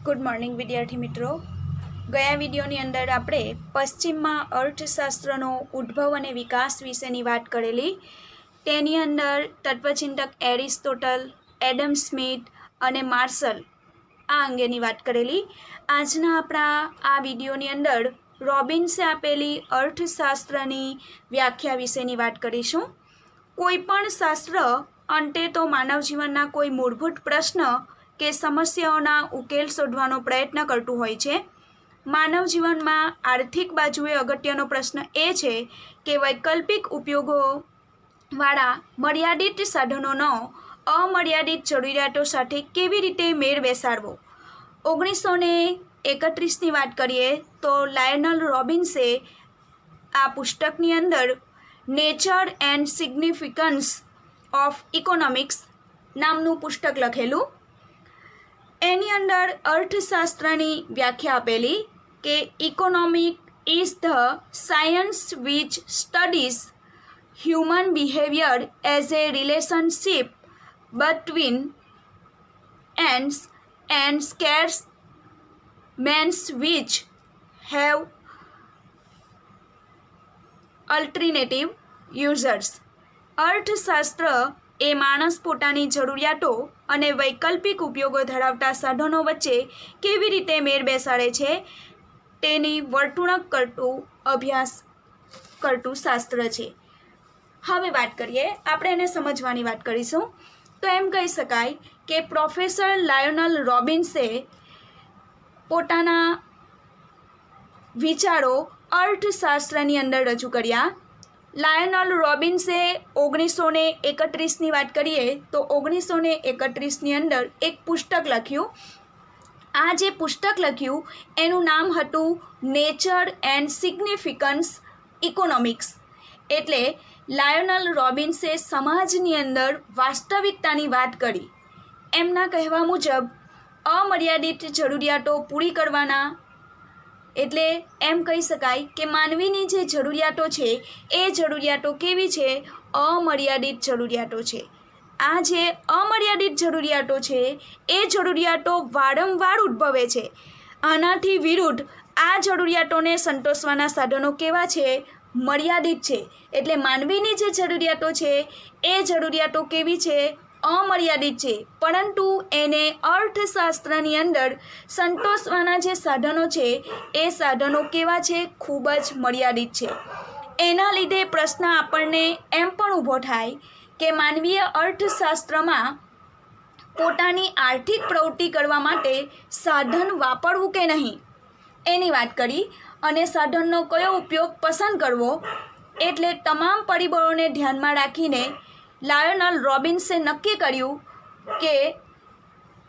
Good morning विद्यार्थी मित्रों। गया विडियोनी अंदर आपणे पश्चिममां अर्थशास्त्रनो उद्भव अने विकास विशेनी वात करेली। तेनी अंदर तत्वचिंतक एरिस्टोटल, एडम स्मिथ अने मार्शल आ अंगेनी वात करेली। आजना आपणा आ विडियोनी अंदर रॉबिन्से आपेली अर्थशास्त्रनी व्याख्या विशेनी वात करीशुं। कोईपण शास्त्र अंते तो मानव जीवनना कोई मूलभूत प्रश्न के समस्याओना उकेल शोधवानो प्रयत्न करतुं होय छे। मानव जीवन में आर्थिक बाजुए अगत्यनो प्रश्न ए छे के वैकल्पिक उपयोगो वाळा मर्यादित साधनोनो अमर्यादित जरूरियातो साथे केवी रीते मेळ बेसाडवो। 1931 ની વાત કરીએ તો લાયનલ રોબિન્સે આ પુસ્તકની અંદર nature and significance of economics નામનું પુસ્તક લખેલું। એની અંદર અર્થશાસ્ત્રની વ્યાખ્યા આપેલી કે economic is the science which studies human behaviour as a relationship between ends and scarce means which have alternative users। अर्थशास्त्र ए माणस पोतानी जरूरियातो अने वैकल्पिक उपयोगो धरावता साधनों वच्चे केवी रीते मेळ बेसाडे छे तेनी वर्तुणक करतुं अभ्यास करतुं शास्त्र छे। हवे वात करीए, आपणे एने समजवानी वात करीशुं तो एम कही शकाय के प्रोफेसर लायनल रॉबिन्से पोताना विचारो अर्थशास्त्रनी अंदर रजू कर्या। लायनल रॉबिन्से 1931 ની વાત કરીએ તો 1931 ની અંદર એક પુસ્તક લખ્યું। આ જે પુસ્તક લખ્યું એનું નામ હતું નેચર એન્ડ સિગ્નિફિકન્સ ઇકોનોમિક્સ। એટલે લાયનલ રॉबिन्से સમાજની અંદર વાસ્તવિકતાની વાત કરી। એમના કહેવા મુજબ અમર્યાદિત જરૂરિયાતો પૂરી કરવાના એટલે એમ કહી શકાય કે માનવીની જે જરૂરિયાતો છે એ જરૂરિયાતો કેવી છે? અમર્યાદિત જરૂરિયાતો છે। આ જે અમર્યાદિત જરૂરિયાતો છે એ જરૂરિયાતો વારંવાર ઉદ્ભવે છે। આનાથી વિરુદ્ધ આ જરૂરિયાતોને સંતોષવાના સાધનો કેવા છે? મર્યાદિત છે। એટલે માનવીની જે જરૂરિયાતો છે એ જરૂરિયાતો કેવી છે? अमर्यादित है, परंतु एने अर्थशास्त्रनी अंदर संतोषवाना जे साधनों छे ए साधनों केवा छे? खूब ज मर्यादित है। एना लीधे प्रश्न आपणने एम पण ऊभो थाय के मानवीय अर्थशास्त्र में पोतानी आर्थिक प्रवृत्ति करवा माटे साधन वापरवुं के नहीं एनी वात करी अने साधननो कयो उपयोग पसंद करवो। एटले तमाम परिबळोने ध्यानमां राखीने लायनल रॉबिन्से नक्की कर्युं के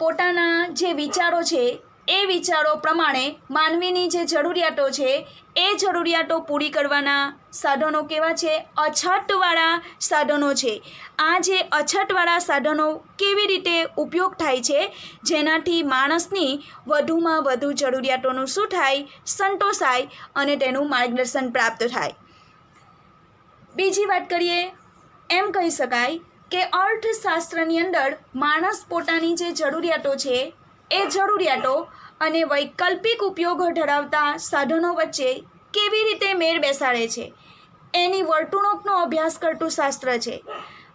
पोताना जे विचारो छे ए विचारो प्रमाणे मानवीनी जे जरूरियातो छे ए जरूरियातो पूरी करवाना साधनो केवा छे? अछतवाळा साधनो छे। आ जे अछतवाळा साधनो केवी रीते उपयोग थाय छे जेनाथी माणसनी वधुमां वधु जरूरियातोनुं शुं थाय? संतोषाय अने तेनुं मार्गदर्शन प्राप्त थाय। बीजी वात करीए एम कही शकाय के अर्थशास्त्रनी अंदर माणस पोतानी जे जरूरियातो छे ए जरूरियातो अने वैकल्पिक उपयोगो धरावता साधनों वच्चे केवी रीते मेळ बेसाडे छे एनी वर्तुणुकनो अभ्यास करतुं शास्त्र छे।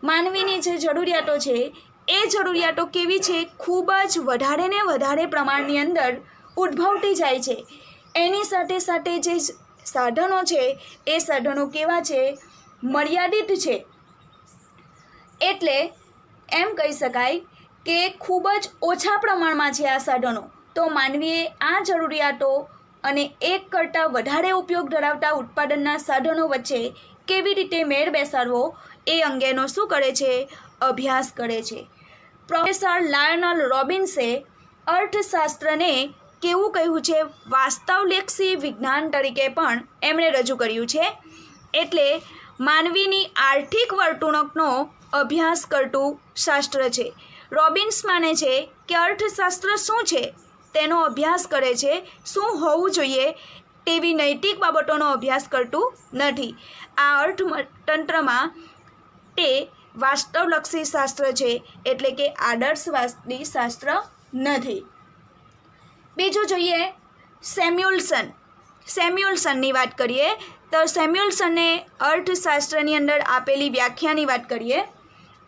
मानवीनी जे जरूरियातो छे ए जरूरियातो केवी छे? खूब ज वधारे ने वधारे प्रमाणनी अंदर उद्भवती जाय छे। एनी साथे साथे जे साधनो छे ए साधनो केवा छे? मर्यादित छे। एटले एम कही शकाय के खूब ज ओछा प्रमाणमां छे आ साधनो। तो मानवीए आ जरूरियातो अने एक करता वधारे उपयोग धरावता उत्पादनना साधनो वच्चे केवी रीते मेळ बेसाडवो ए अंगेनो शुं करे छे? अभ्यास करे छे। प्रोफेसर लायनल रॉबिन्से अर्थशास्त्रने केवुं कह्युं छे? वास्तवलक्षी विज्ञान तरीके पण एमणे रजू कर्युं छे। एटले मानवीनी आर्थिक वर्तुणुकनो अभ्यास करतुं शास्त्र छे। रॉबिन्स माने छे कि अर्थशास्त्र शुं छे तेनो अभ्यास करे छे, शुं होवुं जोईए तेवी नैतिक बाबतोनो अभ्यास करतुं नथी। आ अर्थतंत्रमां ते वास्तवलक्षी शास्त्र छे एटले के आदर्शवादी शास्त्र नथी। બીજું જોઈએ સેમ્યુઅલ્સનની વાત કરીએ તો સેમ્યુઅલ્સને અર્થશાસ્ત્રની અંદર આપેલી વ્યાખ્યાની વાત કરીએ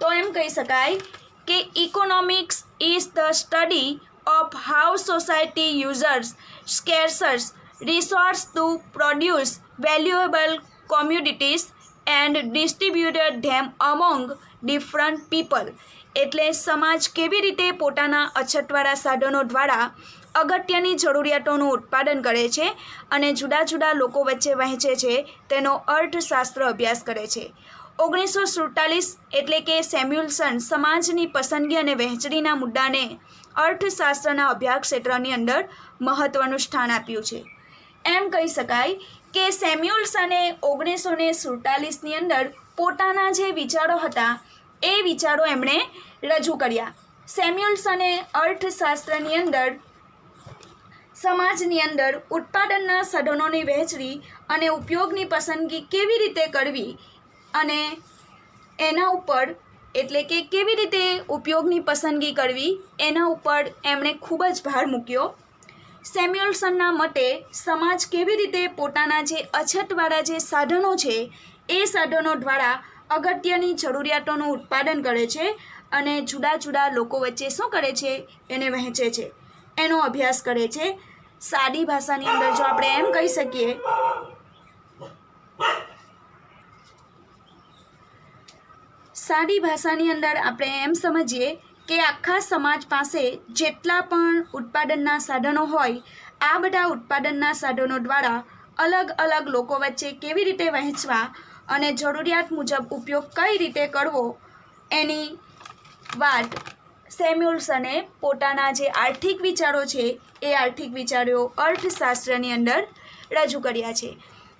તો એમ કહી શકાય કે economics is the study of how society users scarcers resource to produce valuable commodities and distributed them among different people. એટલે સમાજ કેવી રીતે પોતાના અછતવાળા સાધનો દ્વારા અગત્યની જરૂરિયાતોનું ઉત્પાદન કરે છે અને જુદા જુદા લોકો વચ્ચે વહેંચે છે તેનો અર્થશાસ્ત્ર અભ્યાસ કરે છે. 1947 એટલે કે સેમ્યુઅલ્સન સમાજની પસંદગી અને વહેંચણીના મુદ્દાને અર્થશાસ્ત્રના અભ્યાસ ક્ષેત્રની અંદર મહત્ત્વનું સ્થાન આપ્યું છે. એમ કહી શકાય કે સેમ્યુઅલ્સને 1947ની અંદર પોતાના જે વિચારો હતા એ વિચારો એમણે રજૂ કર્યા. સેમ્યુઅલ્સને અર્થશાસ્ત્રની અંદર સમાજની અંદર ઉત્પાદનના સાધનોની વહેંચણી અને ઉપયોગની પસંદગી કેવી રીતે કરવી અને એના ઉપર એટલે કે કેવી રીતે ઉપયોગની પસંદગી કરવી એના ઉપર એમણે ખૂબ જ ભાર મૂક્યો. સેમ્યુઅલ્સનના મતે સમાજ કેવી રીતે પોતાના જે અછતવાળા જે સાધનો છે એ સાધનો દ્વારા અગત્યની જરૂરિયાતોનું ઉત્પાદન કરે છે અને જુદા જુદા લોકો વચ્ચે શું કરે છે એને વહેંચે છે, એનો અભ્યાસ કરે છે. સાદી ભાષાની અંદર જો આપણે એમ કહી શકીએ સાદી ભાષાની અંદર આપણે એમ સમજીએ કે આખા સમાજ પાસે જેટલા પણ ઉત્પાદનના સાધનો હોય આ બધા ઉત્પાદનના સાધનો દ્વારા અલગ અલગ લોકો વચ્ચે કેવી રીતે વહેંચવા અને જરૂરિયાત મુજબ ઉપયોગ કઈ રીતે કરવો એની વાત સેમ્યુઅલ્સને પોતાના જે આર્થિક વિચારો છે એ આર્થિક વિચારો અર્થશાસ્ત્રની અંદર રજૂ કર્યા છે.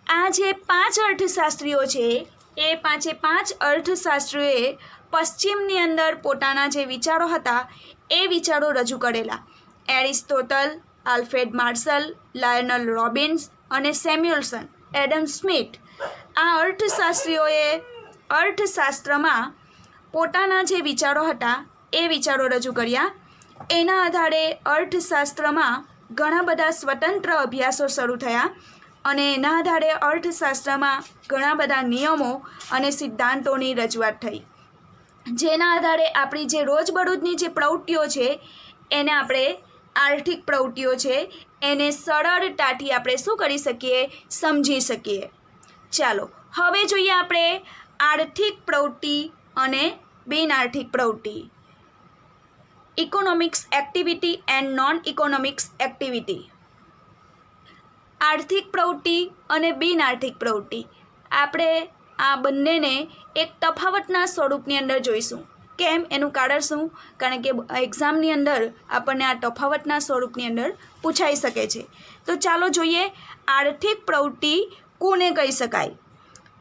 આ જે 5 અર્થશાસ્ત્રીઓ છે એ 5 અર્થશાસ્ત્રીઓએ પશ્ચિમની અંદર પોતાના જે વિચારો હતા એ વિચારો રજૂ કરેલા. Aristotle, Alfred marshal, Lionel Robbins અને સેમ્યુઅલ્સન, એડમ સ્મિથ આ અર્થશાસ્ત્રીઓએ અર્થશાસ્ત્રમાં પોતાના જે વિચારો હતા એ વિચારો રજૂ કર્યા. એના આધારે અર્થશાસ્ત્રમાં ઘણા બધા સ્વતંત્ર અભ્યાસો શરૂ થયા અને એના આધારે અર્થશાસ્ત્રમાં ઘણા બધા નિયમો અને સિદ્ધાંતોની રજૂઆત થઈ, જેના આધારે આપણી જે રોજબરોજની જે પ્રવૃત્તિઓ છે એને આપણે આર્થિક પ્રવૃત્તિઓ છે એને સરળતાથી આપણે શું કરી શકીએ, સમજી શકીએ. ચાલો હવે જોઈએ આપણે આર્થિક પ્રવૃત્તિ અને બિનઆર્થિક પ્રવૃત્તિ. Economics activity and non economics activity. આર્થિક પ્રવૃત્તિ અને બિનઆર્થિક પ્રવૃત્તિ આપણે આ બંનેને એક તફાવતના સ્વરૂપની અંદર જોઈશું. કેમ? એનું કારણ શું? કારણ કે એક્ઝામની અંદર આપણને આ તફાવતના સ્વરૂપની અંદર પૂછાઈ શકે છે. તો ચાલો જોઈએ આર્થિક પ્રવૃત્તિ કોને કહી શકાય.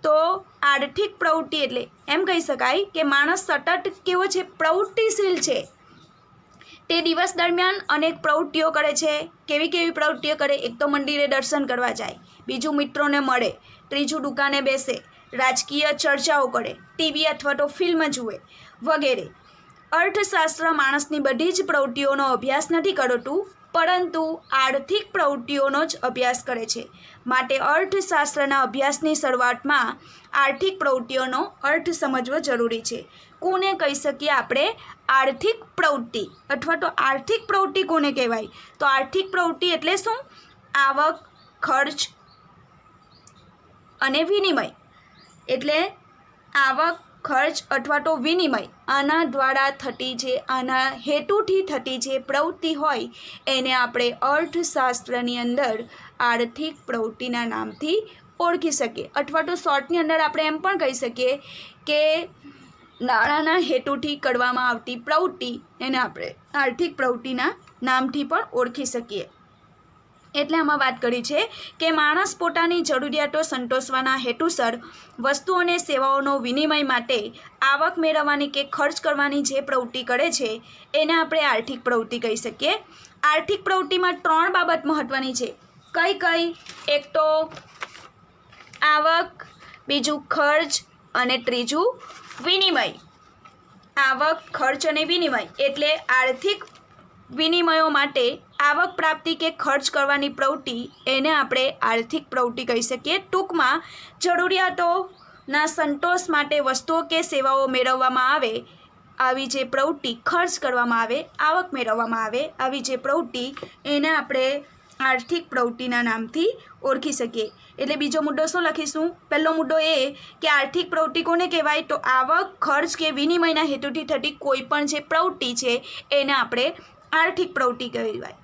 તો આર્થિક પ્રવૃત્તિ એટલે એમ કહી શકાય કે માણસ સતત કેવો છે, પ્રવૃત્તિશીલ છે. તે દિવસ દરમિયાન અનેક પ્રવૃત્તિઓ કરે છે. કેવી કેવી પ્રવૃત્તિઓ કરે? એક તો મંદિરે દર્શન કરવા જાય, બીજું મિત્રોને મળે, ત્રીજું દુકાને બેસે, રાજકીય ચર્ચાઓ કરે, ટીવી અથવા તો ફિલ્મ જુએ વગેરે. અર્થશાસ્ત્ર માણસની બધી જ પ્રવૃત્તિઓનો અભ્યાસ નથી કરતું, પરંતુ આર્થિક પ્રવૃત્તિઓનો જ અભ્યાસ કરે છે. માટે અર્થશાસ્ત્રના અભ્યાસની શરૂઆતમાં આર્થિક પ્રવૃત્તિઓનો અર્થ સમજવો જરૂરી છે. કોને કહી શકીએ આપણે આર્થિક પ્રવૃત્તિ અથવા તો આર્થિક પ્રવૃત્તિ કોને કહેવાય? તો આર્થિક પ્રવૃત્તિ એટલે શું? આવક, ખર્ચ અને વિનિમય. એટલે આવક, ખર્ચ અથવા તો વિનિમય આના દ્વારા થતી જે આના હેતુથી થતી જે પ્રવૃત્તિ હોય એને આપણે અર્થશાસ્ત્રની અંદર આર્થિક પ્રવૃત્તિના નામથી ઓળખી શકીએ. અથવા તો શોર્ટની અંદર આપણે એમ પણ કહી શકીએ કે નાણાંના હેતુથી કરવામાં આવતી પ્રવૃત્તિ એને આપણે આર્થિક પ્રવૃત્તિના નામથી પણ ઓળખી શકીએ. એટલે આમાં વાત કરી છે કે માણસ પોતાની જરૂરિયાતો સંતોષવાના હેતુસર વસ્તુ અને સેવાઓનો વિનિમય માટે આવક મેળવવાની કે ખર્ચ કરવાની જે પ્રવૃત્તિ કરે છે એને આપણે આર્થિક પ્રવૃત્તિ કહી શકીએ. આર્થિક પ્રવૃત્તિમાં 3 બાબત મહત્ત્વની છે. કઈ કઈ? એક તો આવક, બીજું ખર્ચ અને ત્રીજું વિનિમય. આવક, ખર્ચ અને વિનિમય એટલે આર્થિક વિનિમયો માટે આવક પ્રાપ્તિ કે ખર્ચ કરવાની પ્રવૃત્તિ એને આપણે આર્થિક પ્રવૃત્તિ કહી શકીએ. ટૂંકમાં જરૂરિયાતોના સંતોષ માટે વસ્તુઓ કે સેવાઓ મેળવવામાં આવે આવી જે પ્રવૃત્તિ, ખર્ચ કરવામાં આવે, આવક મેળવવામાં આવે આવી જે પ્રવૃત્તિ એને આપણે આર્થિક પ્રવૃત્તિના નામથી ઓળખી શકીએ. એટલે બીજો મુદ્દો શું લખીશું? પહેલો મુદ્દો એ કે આર્થિક પ્રવૃત્તિ કોને કહેવાય? તો આવક, ખર્ચ કે વિનિમયના હેતુથી થતી કોઈ પણ જે પ્રવૃત્તિ છે એને આપણે આર્થિક પ્રવૃત્તિ કહેવાય.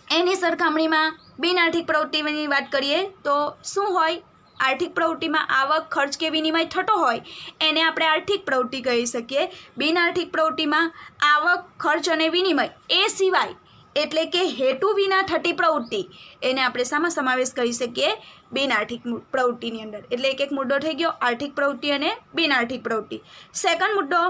એની સરખામણીમાં બિન આર્થિક પ્રવૃત્તિની વાત કરીએ તો શું હોય? આર્થિક પ્રવૃત્તિમાં આવક, ખર્ચ કે વિનિમય થતો હોય એને આપણે આર્થિક પ્રવૃત્તિ કહી શકીએ. બિન આર્થિક પ્રવૃત્તિમાં આવક, ખર્ચ અને વિનિમય એ સિવાય એટલે કે હેતુ વિના થતી પ્રવૃત્તિ એને આપણે શામાં સમાવેશ કરી શકીએ? બિન આર્થિક પ્રવૃત્તિની અંદર. એટલે એક મુદ્દો થઈ ગયો આર્થિક પ્રવૃત્તિ અને બિન આર્થિક પ્રવૃત્તિ. સેકન્ડ મુદ્દો,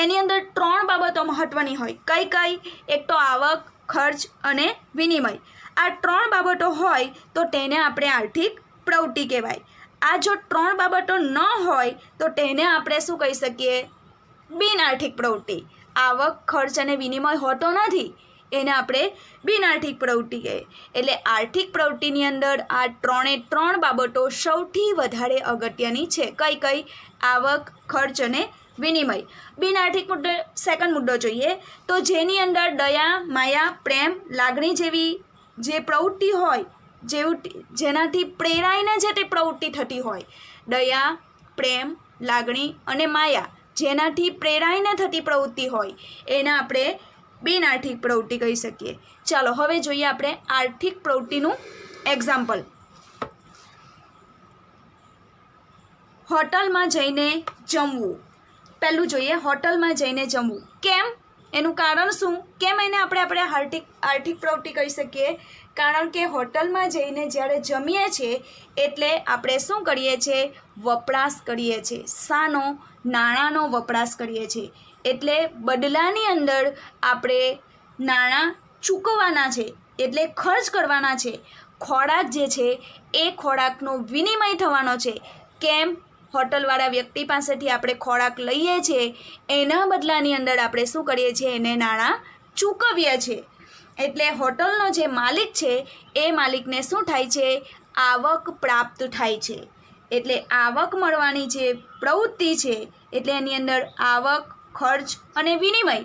એની અંદર 3 બાબતો મહત્ત્વની હોય. કઈ કઈ? એક તો આવક, ખર્ચ અને વિનિમય. આ 3 બાબતો હોય તો તેને આપણે આર્થિક પ્રવૃત્તિ કહેવાય. આ જો 3 બાબતો ન હોય તો તેને આપણે શું કહી શકીએ? બિન આર્થિક પ્રવૃત્તિ. આવક, ખર્ચ અને વિનિમય હોતો નથી એને આપણે બિન આર્થિક પ્રવૃત્તિ કહીએ. એટલે આર્થિક પ્રવૃત્તિની અંદર આ 3 બાબતો સૌથી વધારે અગત્યની છે. કઈ કઈ? આવક, ખર્ચ અને વિનિમય. બિન આર્થિક મુદ્દો, સેકન્ડ મુદ્દો જોઈએ તો જેની અંદર દયા, માયા, પ્રેમ, લાગણી જેવી જે પ્રવૃત્તિ હોય, જેનાથી પ્રેરાઈને જે તે પ્રવૃત્તિ થતી હોય, દયા, પ્રેમ, લાગણી અને માયા જેનાથી પ્રેરાઈને થતી પ્રવૃત્તિ હોય એને આપણે બિન આર્થિક પ્રવૃત્તિ કહી શકીએ. ચાલો હવે જોઈએ આપણે આર્થિક પ્રવૃત્તિનું એક્ઝામ્પલ. હોટલમાં જઈને જમવું. પહેલું જોઈએ હોટલમાં જઈને જમવું. કેમ? એનું કારણ શું? કેમ એને આપણે આર્થિક પ્રવૃત્તિ કહી શકીએ? કારણ કે હોટલમાં જઈને જ્યારે જમીએ છીએ એટલે આપણે શું કરીએ છીએ? વપરાશ કરીએ છીએ. શાનો? નાણાંનો વપરાશ કરીએ છીએ. એટલે બદલાની અંદર આપણે નાણાં ચૂકવવાના છે, એટલે ખર્ચ કરવાના છે. ખોરાક જે છે એ ખોરાકનો વિનિમય થવાનો છે. કેમ? હોટલવાળા વ્યક્તિ પાસેથી આપણે ખોરાક લઈએ છીએ એના બદલાની અંદર આપણે શું કરીએ છીએ? એને નાણાં ચૂકવીએ છીએ. એટલે હોટલનો જે માલિક છે એ માલિકને શું થાય છે? આવક પ્રાપ્ત થાય છે. એટલે આવક મળવાની જે પ્રવૃત્તિ છે એટલે એની અંદર આવક, ખર્ચ અને વિનિમય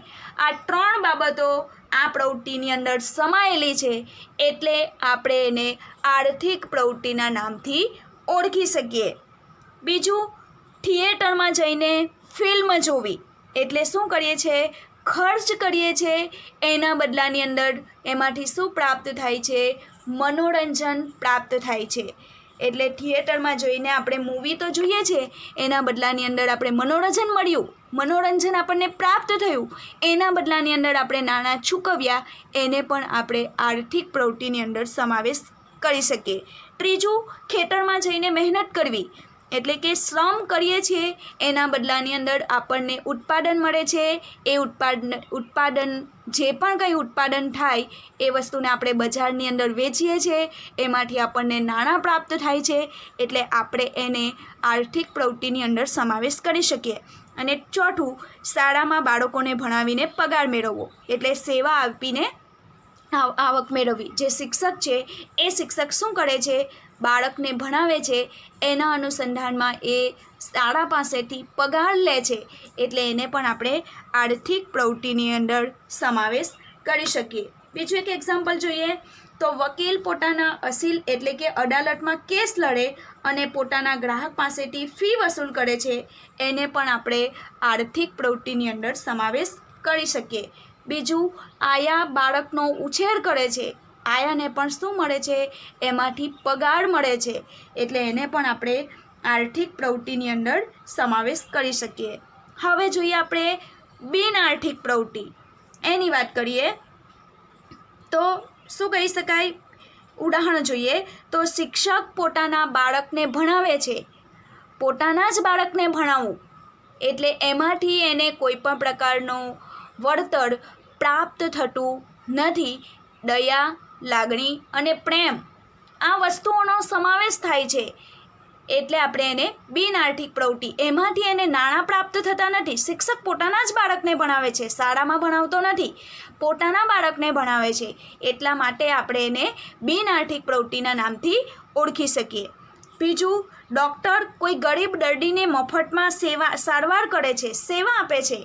આ 3 બાબતો આ પ્રવૃત્તિની અંદર સમાયેલી છે. એટલે આપણે એને આર્થિક પ્રવૃત્તિના નામથી ઓળખી શકીએ. બીજું, થિયેટરમાં જઈને ફિલ્મ જોવી. એટલે શું કરીએ છીએ? ખર્ચ કરીએ છીએ. એના બદલાની અંદર એમાંથી શું પ્રાપ્ત થાય છે? મનોરંજન પ્રાપ્ત થાય છે. એટલે થિયેટરમાં જઈને આપણે મૂવી તો જોઈએ છીએ, એના બદલાની અંદર આપણે મનોરંજન મળ્યું, મનોરંજન આપણને પ્રાપ્ત થયું, એના બદલાની અંદર આપણે નાણાં ચૂકવ્યા, એને પણ આપણે આર્થિક પ્રવૃત્તિની અંદર સમાવેશ કરી શકીએ. ત્રીજું, ખેતરમાં જઈને મહેનત કરવી. એટલે કે શ્રમ કરીએ છીએ એના બદલાની અંદર આપણને ઉત્પાદન મળે છે. એ ઉત્પાદન જે પણ કંઈ ઉત્પાદન થાય એ વસ્તુને આપણે બજારની અંદર વેચીએ છીએ, એમાંથી આપણને નાણાં પ્રાપ્ત થાય છે. એટલે આપણે એને આર્થિક પ્રવૃત્તિની અંદર સમાવેશ કરી શકીએ. અને ચોથું, શાળામાં બાળકોને ભણાવીને પગાર મેળવવો. એટલે સેવા આપીને આવક મેળવવી. જે શિક્ષક છે એ શિક્ષક શું કરે છે? બાળકને ભણાવે છે, એના અનુસંધાનમાં એ શાળા પાસેથી પગાર લે છે. એટલે એને પણ આપણે આર્થિક પ્રવૃત્તિની અંદર સમાવેશ કરી શકીએ. બીજું એક એક્ઝામ્પલ જોઈએ તો વકીલ પોતાના અસીલ એટલે કે અદાલતમાં કેસ લડે અને પોતાના ગ્રાહક પાસેથી ફી વસૂલ કરે છે, એને પણ આપણે આર્થિક પ્રવૃત્તિની અંદર સમાવેશ કરી શકીએ. બીજું, આયા બાળકનો ઉછેર કરે છે, આયાને પણ શું મળે છે? એમાંથી પગાર મળે છે. એટલે એને પણ આપણે આર્થિક પ્રવૃત્તિની અંદર સમાવેશ કરી શકીએ. હવે જોઈએ આપણે બિન આર્થિક પ્રવૃત્તિ, એની વાત કરીએ તો શું કહી શકાય? ઉદાહરણ જોઈએ તો શિક્ષક પોતાના બાળકને ભણાવે છે, પોતાના જ બાળકને ભણાવવું એટલે એમાંથી એને કોઈ પણ પ્રકારનું વળતર પ્રાપ્ત થતું નથી. દયા, લાગણી અને પ્રેમ આ વસ્તુઓનો સમાવેશ થાય છે. એટલે આપણે એને બિન આર્થિક પ્રવૃત્તિ, એમાંથી એને નાણાં પ્રાપ્ત થતા નથી. શિક્ષક પોતાના જ બાળકને ભણાવે છે, શાળામાં ભણાવતો નથી, પોતાના બાળકને ભણાવે છે, એટલા માટે આપણે એને બિન આર્થિક પ્રવૃત્તિના નામથી ઓળખી શકીએ. બીજું, ડૉક્ટર કોઈ ગરીબ દર્દીને મફતમાં સારવાર કરે છે, સેવા આપે છે,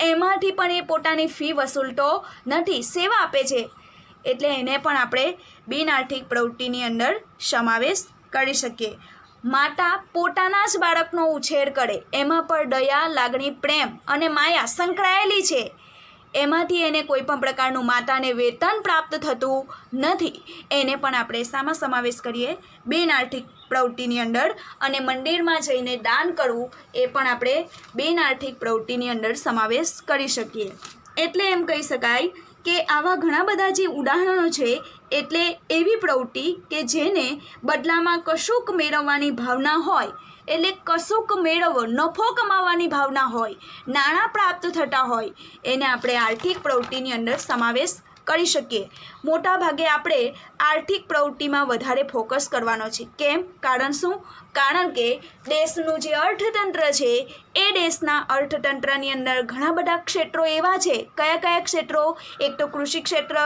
એમાંથી પણ એ પોતાની ફી વસૂલતો નથી, સેવા આપે છે, એટલે એને પણ આપણે બિન આર્થિક પ્રવૃત્તિની અંદર સમાવેશ કરી શકીએ. માતા પોતાના જ બાળકનો ઉછેર કરે, એમાં પણ દયા, લાગણી, પ્રેમ અને માયા સંકળાયેલી છે, એમાંથી એને કોઈ પણ પ્રકારનું માતાને વેતન પ્રાપ્ત થતું નથી, એને પણ આપણે શામાં સમાવેશ કરીએ? બિન આર્થિક પ્રવૃત્તિની અંદર. અને મંદિરમાં જઈને દાન કરવું એ પણ આપણે બિન આર્થિક પ્રવૃત્તિની અંદર સમાવેશ કરી શકીએ. એટલે એમ કહી શકાય કે આવા ઘણા બધા જે ઉદાહરણો છે, એટલે એવી પ્રવૃત્તિ કે જેને બદલામાં કશુંક મેળવવાની ભાવના હોય, એટલે કશુંક મેળવવો, નફો કમાવવાની ભાવના હોય, નાણાં પ્રાપ્ત થતા હોય, એને આપણે આર્થિક પ્રવૃત્તિની અંદર સમાવેશ કરી શકીએ. મોટા ભાગે આપણે આર્થિક પ્રવૃત્તિમાં વધારે ફોકસ કરવાનો છે. કેમ? કારણ શું? કારણ કે દેશનું જે અર્થતંત્ર છે, એ દેશના અર્થતંત્રની અંદર ઘણા બધા ક્ષેત્રો એવા છે. કયા કયા ક્ષેત્રો? એક તો કૃષિ ક્ષેત્ર,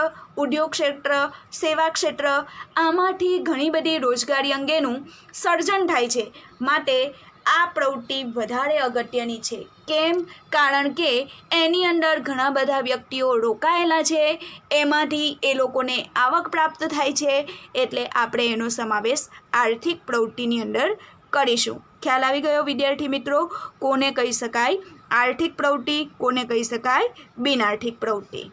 ઉદ્યોગ ક્ષેત્ર, સેવા ક્ષેત્ર, આમાંથી ઘણી બધી રોજગારી અંગેનું સર્જન થાય છે. માટે આ પ્રવૃત્તિ વધારે અગત્યની છે. કેમ? કારણ કે એની અંદર ઘણા બધા વ્યક્તિઓ રોકાયેલા છે, એમાંથી એ લોકોને આવક પ્રાપ્ત થાય છે, એટલે આપણે એનો સમાવેશ આર્થિક પ્રવૃત્તિની અંદર કરીશું. ખ્યાલ આવી ગયો વિદ્યાર્થી મિત્રો? કોને કહી શકાય આર્થિક પ્રવૃત્તિ, કોને કહી શકાય બિન આર્થિક પ્રવૃત્તિ?